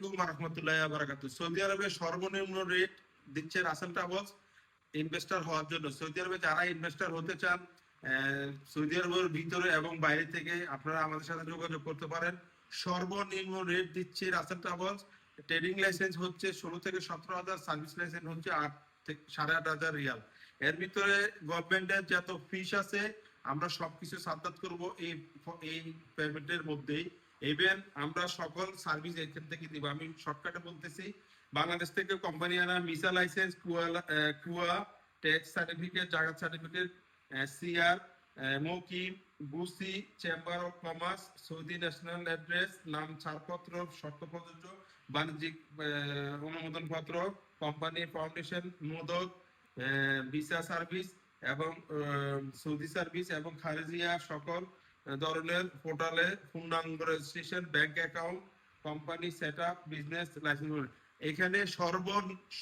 আলাইকুম ওয়া রাহমাতুল্লাহি ওয়া বারাকাতুহু। সৌদি আরবে সর্বনিম্ন রেট দিচ্ছে রাসেল ট্রাভেলস ইনভেস্টর হওয়ার জন্য। সৌদি আরবে যারা ইনভেস্টর হতে চান, সৌদি আরবের ভিতরে এবং বাইরে থেকে আপনারা আমাদের সাথে যোগাযোগ করতে পারেন। সর্বনিম্ন রেট দিচ্ছে রাসেল ট্রাভেলস। ট্রেডিং লাইসেন্স হচ্ছে 16 থেকে 17,000, সার্ভিস লাইসেন্স হচ্ছে 8 থেকে 8,500 রিয়াল। এর ভিতরে গভর্নমেন্টের যত ফিস আছে আমরা সবকিছু সাদ্দাত করব এই এই পেমেন্টের মধ্যেই। ইভেন আমরা সকল সার্ভিস এখান থেকে দিব। আমি শর্টকাটে বলতেছি, বাংলাদেশ থেকে কোম্পানি আনা মিসা লাইসেন্স, কুয়া ট্যাক্স সার্টিফিকেট, জাগাত সার্টিফিকেট, সিআর, মৌকিম, বুসি, chamber of commerce, Saudi national address, নাম ছাড়পত্র, শর্ত প্রযোজ্য, বাণিজ্যিক অনুমোদন পত্র, কোম্পানি ফাউন্ডেশন, মোদক, ভিসা সার্ভিস এবং সৌদি সার্ভিস এবং খারেজিয়া সকল ধরনের পোর্টালে পূর্ণাঙ্গ registration, bank account, company set up, business license, এখানে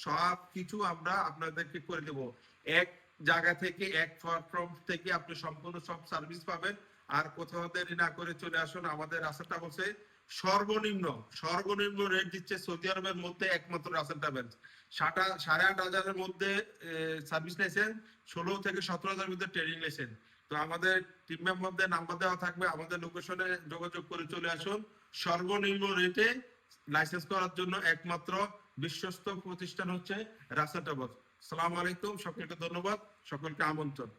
সব কিছু আমরা আপনাদেরকে করে দেব। এক জায়গা থেকে, এক প্ল্যাটফর্ম থেকে আপনি সম্পূর্ণ সব সার্ভিস পাবেন। আর কোথাও দেরি না করে চলে আসুন আমাদের রাসেল ট্রাভেলসে। সর্বনিম্ন রেট দিচ্ছে সৌদি আরবের মধ্যে একমাত্র রাসেল ট্রাভেলস। 8,500 মধ্যে সার্ভিস লাইসেন্স, 16 থেকে 17,000 মধ্যে ট্রেডিং লাইসেন্স। তো আমাদের টিম মেম্বারদের নাম্বার দেওয়া থাকবে, আমাদের লোকেশনে যোগাযোগ করে চলে আসুন। সর্বনিম্ন রেটে লাইসেন্স করার জন্য একমাত্র বিশ্বস্ত প্রতিষ্ঠান হচ্ছে রাসেল ট্রাভেলস। আসসালামু আলাইকুম, সকলকে ধন্যবাদ, সকলকে আমন্ত্রণ।